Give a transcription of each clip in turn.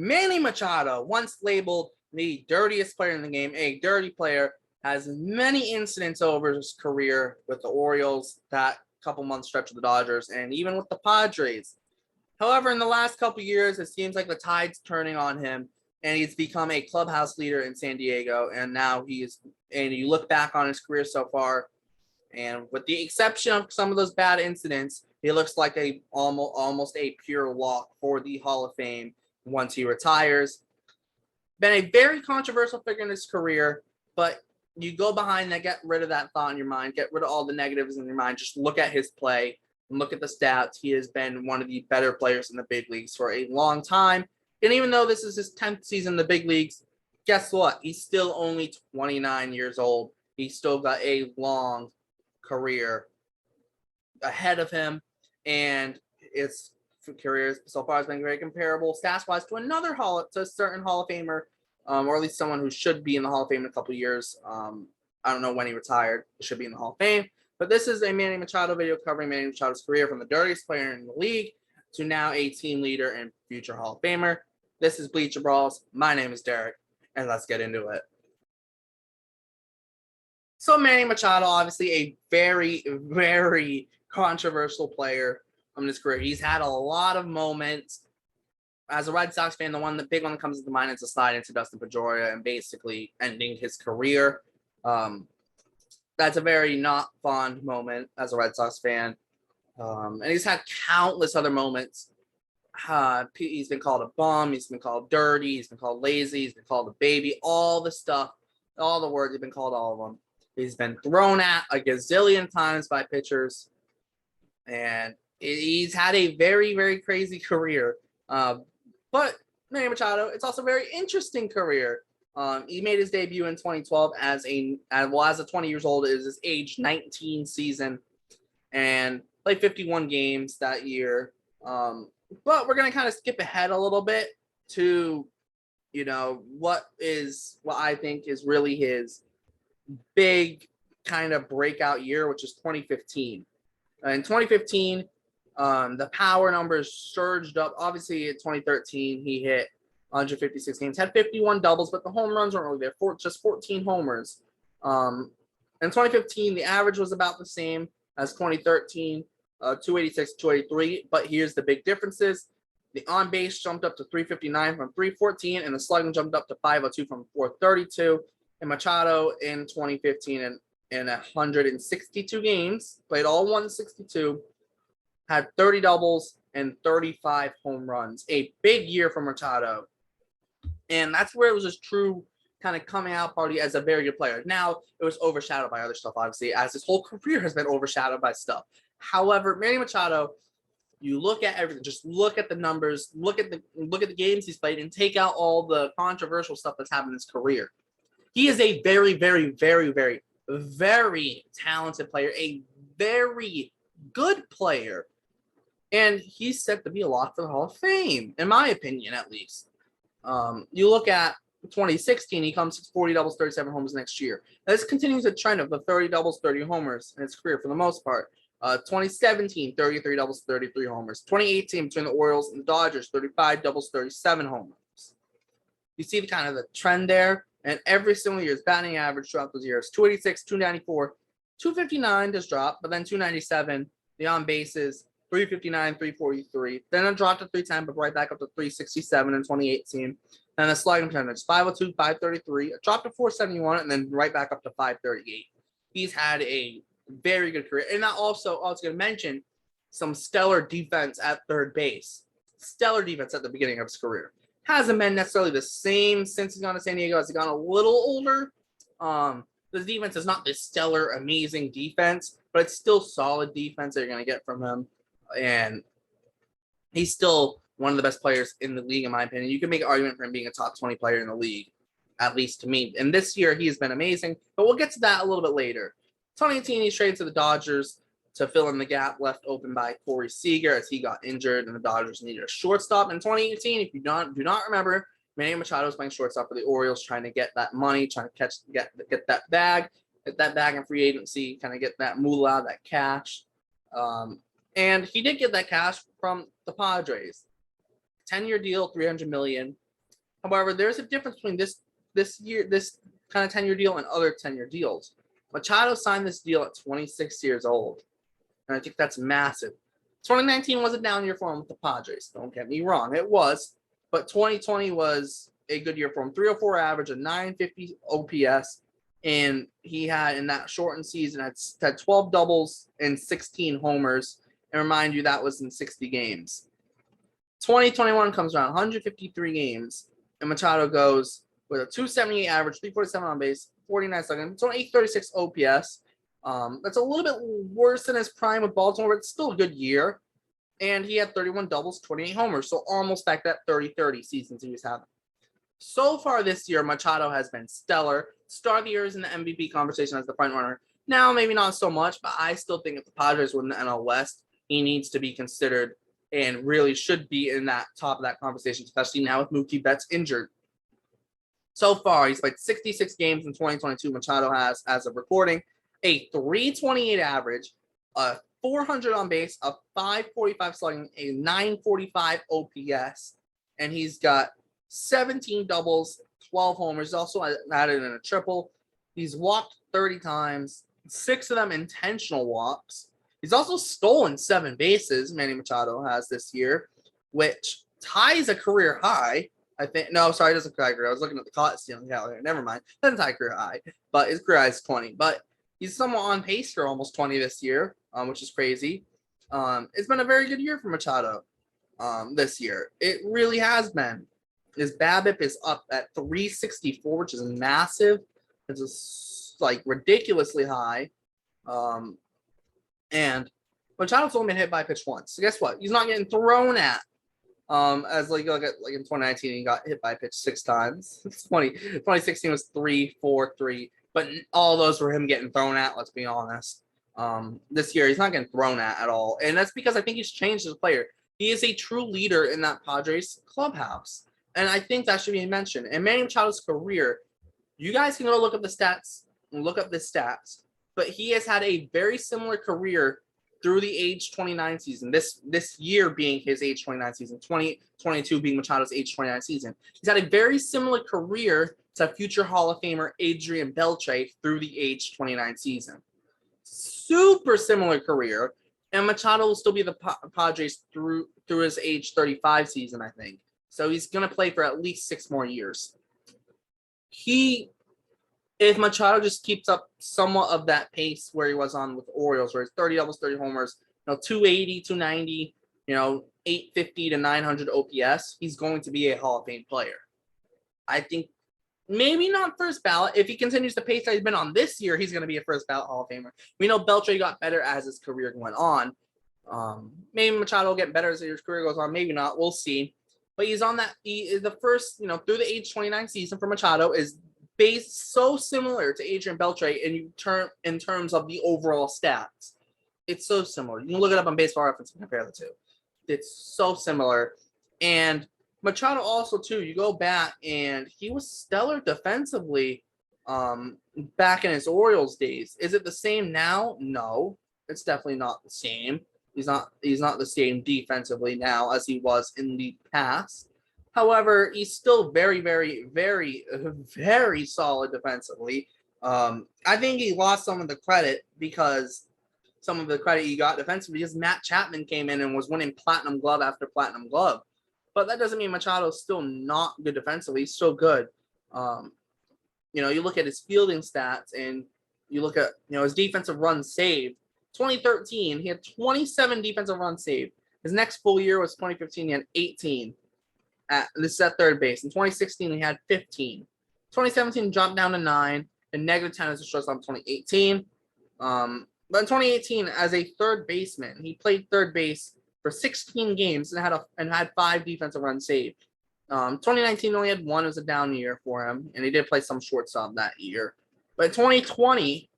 Manny Machado, once labeled the dirtiest player in the game, a dirty player, has many incidents over his career with the Orioles, that couple month stretch of the Dodgers, and even with the Padres. However, in the last couple years, it seems like the tide's turning on him, and he's become a clubhouse leader in San Diego. And now and you look back on his career so far, and with the exception of some of those bad incidents, he looks like almost a pure lock for the Hall of Fame once he retires. Been a very controversial figure in his career, but you go behind that, get rid of that thought in your mind, get rid of all the negatives in your mind, just look at his play and look at the stats. He has been one of the better players in the big leagues for a long time. And even though this is his 10th season in the big leagues, guess what? He's still only 29 years old. He's still got a long career ahead of him, and its career so far has been very comparable stats-wise to a certain Hall of Famer, or at least someone who should be in the Hall of Fame in a couple of years. I don't know when he retired. He should be in the Hall of Fame. But this is a Manny Machado video covering Manny Machado's career from the dirtiest player in the league to now a team leader and future Hall of Famer. This is Bleacher Brawls. My name is Derrik, and let's get into it. So Manny Machado, obviously a very, very controversial player in his career. He's had a lot of moments. As a Red Sox fan, the big one that comes to mind is a slide into Dustin Pedroia and basically ending his career. That's a very not fond moment as a Red Sox fan. And he's had countless other moments. He's been called a bum. He's been called dirty. He's been called lazy. He's been called a baby. All the stuff, all the words, he's been called all of them. He's been thrown at a gazillion times by pitchers. And he's had a very, very crazy career. But Manny Machado, it's also a very interesting career. He made his debut in 2012 as a 20 years old. It was his age 19 season and played 51 games that year. But we're going to kind of skip ahead a little bit to, what I think is really his big kind of breakout year, which is 2015. In 2015, the power numbers surged up. Obviously, in 2013, he hit 156 games, had 51 doubles, but the home runs weren't really there. Just 14 homers. In 2015, the average was about the same as 2013, 286, 283. But here's the big differences. The on base jumped up to 359 from 314, and the slugging jumped up to 502 from 432. And Machado in 2015 in 162 games, played all 162, had 30 doubles and 35 home runs. A big year for Machado. And that's where it was his true kind of coming out party as a very good player. Now, it was overshadowed by other stuff, obviously, as his whole career has been overshadowed by stuff. However, Manny Machado, you look at everything, just look at the numbers, look at the games he's played, and take out all the controversial stuff that's happened in his career. He is a very, very, very, very, very talented player, a very good player. And he's set to be a lock for the Hall of Fame, in my opinion, at least. You look at 2016, he comes to 40 doubles, 37 homers next year. This continues a trend of the 30 doubles, 30 homers in his career for the most part. 2017, 33 doubles, 33 homers. 2018, between the Orioles and the Dodgers, 35 doubles, 37 homers. You see the kind of the trend there. And every single year's batting average throughout those years, 286, 294, 259 just dropped, but then 297, the on bases, 359, 343. Then it dropped to 310, but right back up to 367 in 2018. Then the slugging percentage, 502, 533. It dropped to 471, and then right back up to 538. He's had a very good career. And I also going to mention some stellar defense at third base. Stellar defense at the beginning of his career. Hasn't been necessarily the same since he's gone to San Diego as he's gone a little older. The defense is not this stellar, amazing defense, but it's still solid defense that you're going to get from him. And he's still one of the best players in the league, in my opinion. You can make an argument for him being a top 20 player in the league, at least to me. And this year, he has been amazing, but we'll get to that a little bit later. 2018, he's traded to the Dodgers to fill in the gap left open by Corey Seager as he got injured and the Dodgers needed a shortstop. In 2018, if you do not remember, Manny Machado was playing shortstop for the Orioles, trying to get that money, trying to get that bag in free agency, kind of get that moolah, that cash. And he did get that cash from the Padres. 10-year deal, $300 million. However, there's a difference between this kind of 10-year deal and other 10-year deals. Machado signed this deal at 26 years old, and I think that's massive. 2019 was a down year for him with the Padres. Don't get me wrong, it was, but 2020 was a good year for him. 304 average, a 950 OPS, and he had in that shortened season had 12 doubles and 16 homers. And remind you that was in 60 games. 2021 comes around, 153 games, and Machado goes with a 278 average, 347 on base, 49 seconds. It's on 836 OPS. That's a little bit worse than his prime with Baltimore, but it's still a good year. And he had 31 doubles, 28 homers, so almost back that 30-30 seasons he was having. So far this year, Machado has been stellar. Start of the year is in the MVP conversation as the front runner. Now, maybe not so much, but I still think if the Padres win the NL West, he needs to be considered and really should be in that top of that conversation, especially now with Mookie Betts injured. So far, he's played 66 games in 2022. Machado has, as of recording, a 328 average, a 400 on base, a 545 slugging, a 945 OPS, and he's got 17 doubles, 12 homers. He's also added in a triple. He's walked 30 times, 6 of them intentional walks. He's also stolen 7 bases, Manny Machado has this year, which ties a career high. I think, no, sorry, it doesn't tie career. I was looking at the caught stealing calendar. Never mind. Doesn't tie career high, but his career high is 20. But he's somewhat on pace for almost 20 this year, which is crazy. It's been a very good year for Machado this year. It really has been. His BABIP is up at 364, which is massive. It's like ridiculously high. And Machado's only been hit by a pitch once. So guess what? He's not getting thrown at. As like in 2019, he got hit by a pitch 6 times. 2016 was 3, 4, 3. But all those were him getting thrown at, let's be honest. This year, he's not getting thrown at all. And that's because I think he's changed as a player. He is a true leader in that Padres clubhouse. And I think that should be mentioned. And Manny Machado's career, you guys can go look up the stats and look up the stats. But he has had a very similar career through the age 29 season. This year being his age 29 season, 2022 being Machado's age 29 season. He's had a very similar career to future Hall of Famer Adrian Beltre through the age 29 season. Super similar career. And Machado will still be the Padres through his age 35 season, I think. So he's going to play for at least 6 more years. If Machado just keeps up somewhat of that pace where he was on with the Orioles, where it's 30 doubles, 30 homers, 280, 290, 850 to 900 OPS, he's going to be a Hall of Fame player. I think maybe not first ballot. If he continues the pace that he's been on this year, he's going to be a first ballot Hall of Famer. We know Beltre got better as his career went on. Maybe Machado will get better as his career goes on. Maybe not. We'll see. But he's on that. He is the first, through the age 29 season for Machado is based so similar to Adrian Beltre in terms of the overall stats. It's so similar. You can look it up on Baseball Reference and compare the two. It's so similar. And Machado also, too, you go back and he was stellar defensively back in his Orioles days. Is it the same now? No, it's definitely not the same. He's not the same defensively now as he was in the past. However, he's still very, very, very, very solid defensively. I think he lost some of the credit because some of the credit he got defensively because Matt Chapman came in and was winning platinum glove after platinum glove. But that doesn't mean Machado's still not good defensively. He's still good. You look at his fielding stats and you look at, his defensive runs saved. 2013, he had 27 defensive runs saved. His next full year was 2015. He had 18. This is at third base. In 2016, he had 15. 2017 dropped down to 9. And negative 10 as a shortstop in 2018. But in 2018, as a third baseman, he played third base for 16 games and had 5 defensive runs saved. 2019 only had 1. It was a down year for him, and he did play some shortstop that year. But in 2020,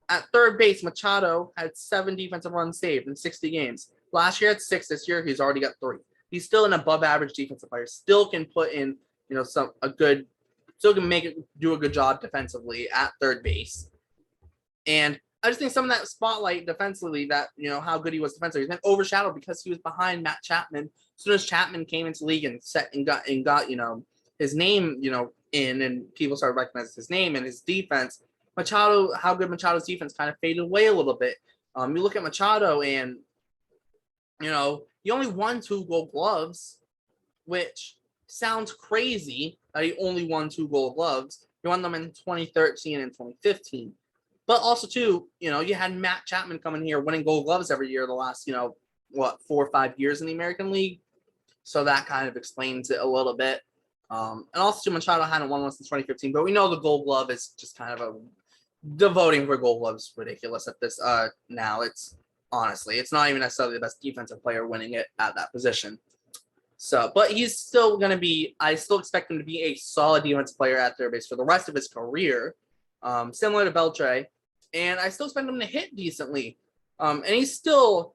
at third base, Machado had 7 defensive runs saved in 60 games. Last year had 6. This year he's already got 3. He's still an above-average defensive player. Still can put in, still can do a good job defensively at third base. And I just think some of that spotlight defensively, that how good he was defensively, he's been overshadowed because he was behind Matt Chapman. As soon as Chapman came into the league and got his name, in, and people started recognizing his name and his defense, how good Machado's defense kind of faded away a little bit. You look at Machado and, he only won 2 Gold Gloves, which sounds crazy that he only won 2 Gold Gloves. He won them in 2013 and 2015. But also, too, you had Matt Chapman coming here winning Gold Gloves every year the last, 4 or 5 years in the American League. So that kind of explains it a little bit. And also, Machado hadn't won one since 2015, but we know the Gold Glove is just kind of the voting for Gold Glove is ridiculous at this now. It's not even necessarily the best defensive player winning it at that position. So, but he's still going to be, I still expect him to be a solid defensive player at third base for the rest of his career, similar to Beltre. And I still expect him to hit decently. And he's still,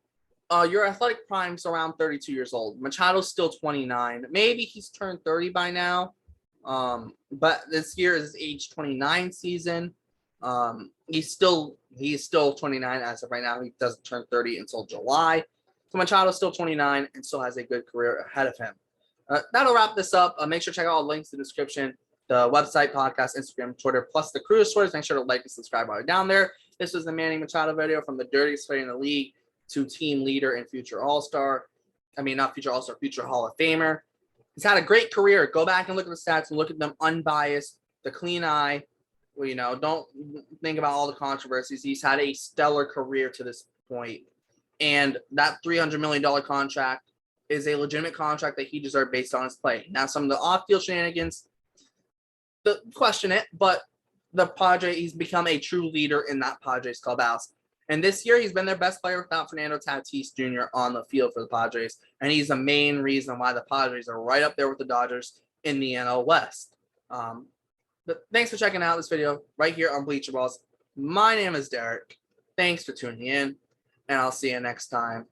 your athletic prime's around 32 years old. Machado's still 29. Maybe he's turned 30 by now. But this year is his age 29 season. He's still 29 as of right now. He doesn't turn 30 until July. So Machado's still 29 and still has a good career ahead of him. That'll wrap this up. Make sure to check out all the links in the description, the website, podcast, Instagram, Twitter, plus the Cruise Stories. Make sure to like and subscribe while you're down there. This was the Manny Machado video from the dirtiest player in the league to team leader and future All-Star. I mean, not future All-Star, future Hall of Famer. He's had a great career. Go back and look at the stats and look at them unbiased, the clean eye. Well, don't think about all the controversies. He's had a stellar career to this point. And that $300 million contract is a legitimate contract that he deserved based on his play. Now, some of the off-field shenanigans, question it, but the Padres, he's become a true leader in that Padres clubhouse. And this year, he's been their best player without Fernando Tatis Jr. on the field for the Padres. And he's the main reason why the Padres are right up there with the Dodgers in the NL West. But thanks for checking out this video right here on Bleacher Brawls. My name is Derek. Thanks for tuning in, and I'll see you next time.